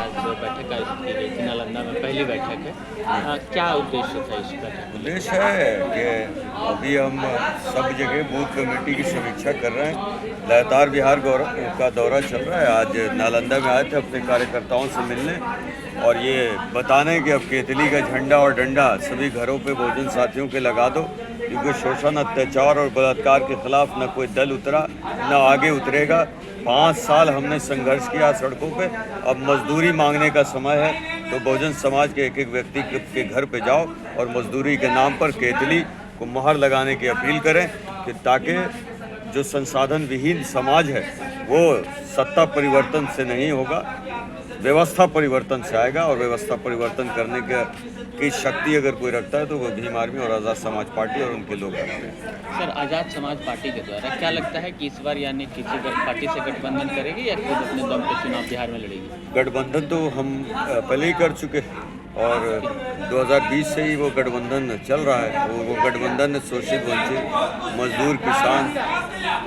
आज बैठक आयोजित की गई थी नालंदा में, पहली बैठक है। क्या उद्देश्य था इस बैठक? उद्देश्य है कि अभी हम सब जगह बूथ कमेटी की समीक्षा कर रहे हैं। लगातार बिहार का दौरा चल रहा है। आज नालंदा में आए थे अपने कार्यकर्ताओं से मिलने और ये बताने कि अब केतली का झंडा और डंडा सभी घरों पे बहुजन साथियों के लगा दो, क्योंकि शोषण, अत्याचार और बलात्कार के खिलाफ न कोई दल उतरा न आगे उतरेगा। 5 साल हमने संघर्ष किया सड़कों पे, अब मजदूरी मांगने का समय है। तो बहुजन समाज के एक एक व्यक्ति के घर पे जाओ और मजदूरी के नाम पर केतली को मोहर लगाने की अपील करें, कि ताकि जो संसाधन विहीन समाज है वो सत्ता परिवर्तन से नहीं होगा, व्यवस्था परिवर्तन से आएगा। और व्यवस्था परिवर्तन करने की शक्ति अगर कोई रखता है तो वो भीम आर्मी और आज़ाद समाज पार्टी और उनके लोग रखते हैं। सर, आज़ाद समाज पार्टी के द्वारा क्या लगता है कि इस बार यानी किसी पार्टी से गठबंधन करेगी या खुद अपने दम पे चुनाव बिहार में लड़ेगी? गठबंधन तो हम पहले ही कर चुके हैं और 2020 से ही वो गठबंधन चल रहा है। वो गठबंधन शोषित, वंचित, मजदूर, किसान,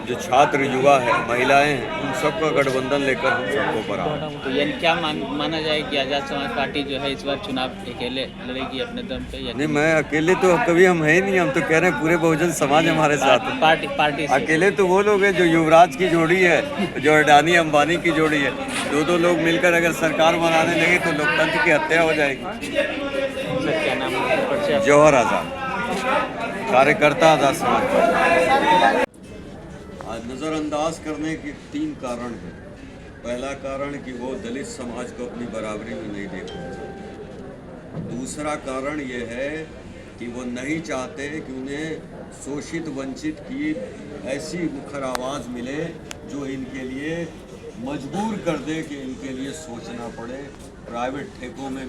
जो छात्र, युवा है, महिलाएं हैं, उन सबका गठबंधन लेकर हम सबको पर आ रहे हैं। तो यानी क्या माना जाए कि आज़ाद समाज पार्टी जो है इस बार चुनाव अकेले लड़ेगी अपने दम पे या नहीं, मैं अकेले तो कभी हम है ही नहीं। हम तो कह रहे हैं पूरे बहुजन समाज हमारे साथ है। पार्टी से? अकेले तो वो लोग हैं जो युवराज की जोड़ी है, जो अडानी अंबानी की जोड़ी है। दो लोग मिलकर अगर सरकार बनाने लगे तो लोकतंत्र की हत्या हो जाएगी। सर, क्या नाम है? जौहर आज़ाद, कार्यकर्ता आज़ाद समाज पार्टी। आज नज़रअंदाज करने के 3 कारण हैं। पहला कारण कि वो दलित समाज को अपनी बराबरी में नहीं देखते। दूसरा कारण ये है कि वो नहीं चाहते कि उन्हें शोषित, वंचित की ऐसी मुखर आवाज़ मिले जो इनके लिए मजबूर कर दे कि इनके लिए सोचना पड़े। प्राइवेट ठेकों में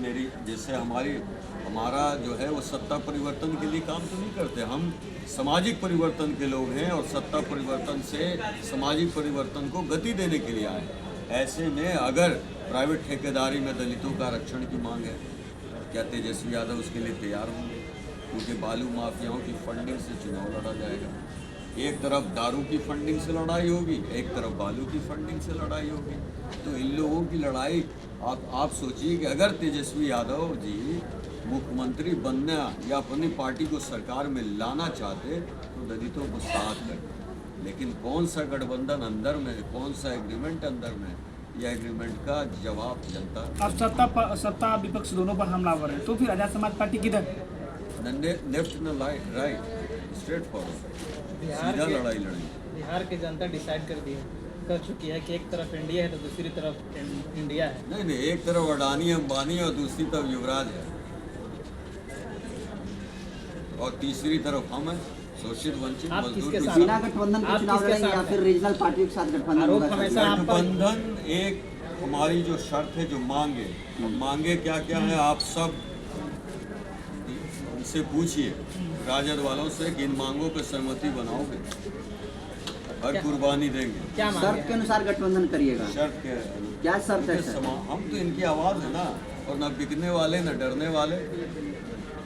जैसे हमारा जो है वो सत्ता परिवर्तन के लिए काम तो नहीं करते। हम सामाजिक परिवर्तन के लोग हैं और सत्ता परिवर्तन से सामाजिक परिवर्तन को गति देने के लिए आए। ऐसे में अगर प्राइवेट ठेकेदारी में दलितों का आरक्षण की मांग है, क्या तेजस्वी यादव उसके लिए तैयार होंगे? क्योंकि बालू माफियाओं की फंडिंग से चुनाव लड़ा जाएगा। एक तरफ दारू की फंडिंग से लड़ाई होगी, एक तरफ बालू की फंडिंग से लड़ाई होगी। तो इन लोगों की लड़ाई आप सोचिए कि अगर तेजस्वी यादव जी मुख्यमंत्री बनना या अपनी पार्टी को सरकार में लाना चाहते तो दलितों को साथ करते। लेकिन कौन सा गठबंधन अंदर में है, कौन सा एग्रीमेंट अंदर में है, यह एग्रीमेंट का जवाब जनता। अब सत्ता विपक्ष दोनों पर हमलावर है, तो फिर आज़ाद समाज पार्टी किधर? लेफ्ट न राइट, स्ट्रेट फॉरवर्ड, सीधा लड़ाई लड़ेगी। बिहार की जनता डिसाइड कर चुकी है कि एक तरफ इंडिया है तो दूसरी तरफ इंडिया है। नहीं, एक तरफ अडानी अंबानी और दूसरी तरफ युवराज है और तीसरी तरफ हम हैं, शोषित, वंचित, मजदूर। बिना गठबंधन के चुनाव लड़ेंगे या फिर रीजनल पार्टियों के साथ गठबंधन होगा? गठबंधन एक हमारी जो शर्त है, जो मांगे क्या क्या है, आप सब उनसे पूछिए, राजद वालों से, कि इन मांगों पे सहमति बनाओगे और कुर्बानी देंगे। क्या शर्त के अनुसार गठबंधन करिएगा? शर्त के क्या शर्त है सर? हम तो इनकी आवाज़ है ना, और ना बिकने वाले ना डरने वाले,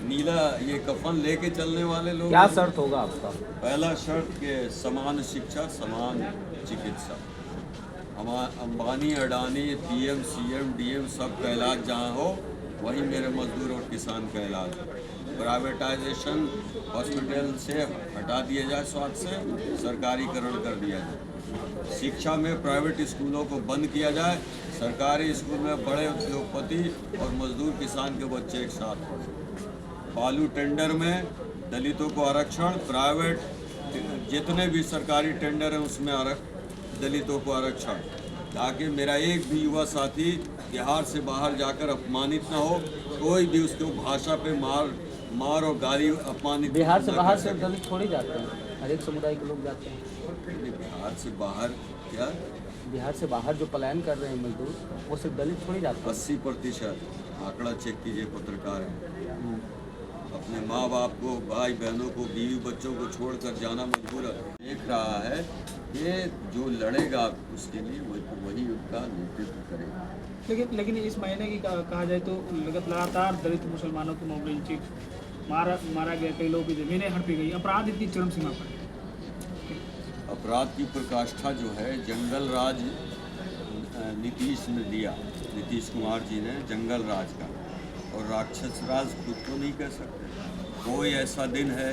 नीला ये कफन लेके चलने वाले लोग। क्या शर्त होगा आपका? पहला शर्त के समान शिक्षा, समान चिकित्सा। Ambani, Adani, PM, CM, DM सब का इलाज जहाँ हो वहीं मेरे मजदूर और किसान का इलाज। प्राइवेटाइजेशन हॉस्पिटल से हटा दिया जाए, स्वास्थ्य से सरकारीकरण कर दिया जाए। शिक्षा में प्राइवेट स्कूलों को बंद किया जाए, सरकारी स्कूल में बड़े उद्योगपति और मजदूर किसान के बच्चे एक साथ पढ़ें। बालू टेंडर में दलितों को आरक्षण, प्राइवेट जितने भी सरकारी टेंडर हैं उसमें दलितों को आरक्षण, ताकि मेरा एक भी युवा साथी बिहार से बाहर जाकर अपमानित ना हो। कोई भी उसको भाषा पे मार और गाली अपमानित। बिहार से बाहर से दलित थोड़ी जाते हैं, हर एक समुदाय के लोग जाते हैं। बिहार से बाहर क्या? बिहार से बाहर जो पलायन कर रहे हैं मजदूर, वो सिर्फ दलित थोड़ी जाते हैं। 80% आंकड़ा चेक कीजिए, पत्रकार हैं, अपने माँ बाप को, भाई बहनों को, बीवी बच्चों को छोड़कर जाना मजबूर देख रहा है कि जो लड़ेगा उसके लिए वही उनका नेतृत्व करेगा। लेकिन इस महीने की कहा जाए तो लगातार दलित मुसलमानों को मोबाइल चिट मारा गया, कई लोगों की ज़मीनें हड़पी गई, अपराध इतनी चरम सीमा पर है। अपराध की प्रकाष्ठा जो है, जंगल राज नीतीश ने दिया, नीतीश कुमार जी ने जंगल राज का, और राक्षस राज खुद को नहीं कह सकते। कोई ऐसा दिन है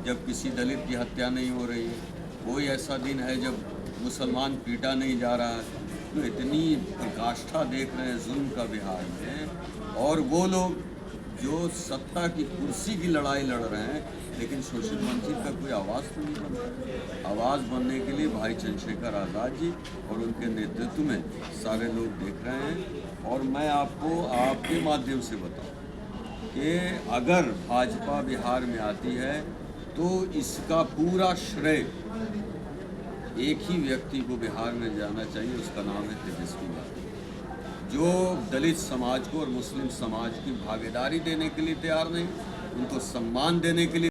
जब किसी दलित की हत्या नहीं हो रही है, कोई ऐसा दिन है जब मुसलमान पीटा नहीं जा रहा है। तो इतनी प्रकाष्ठा देख रहे हैं जुल्म का बिहार में, और वो लोग जो सत्ता की कुर्सी की लड़ाई लड़ रहे हैं, लेकिन शोषित वंचित का कोई आवाज़ तो नहीं बन रहा। आवाज़ बनने के लिए भाई चंद्रशेखर आज़ाद जी और उनके नेतृत्व में सारे लोग देख रहे हैं। और मैं आपको आपके माध्यम से बताऊं कि अगर भाजपा बिहार में आती है तो इसका पूरा श्रेय एक ही व्यक्ति को बिहार में जाना चाहिए, उसका नाम है तेजस्वी यादव, जो दलित समाज को और मुस्लिम समाज की भागीदारी देने के लिए तैयार नहीं, उनको सम्मान देने के लिए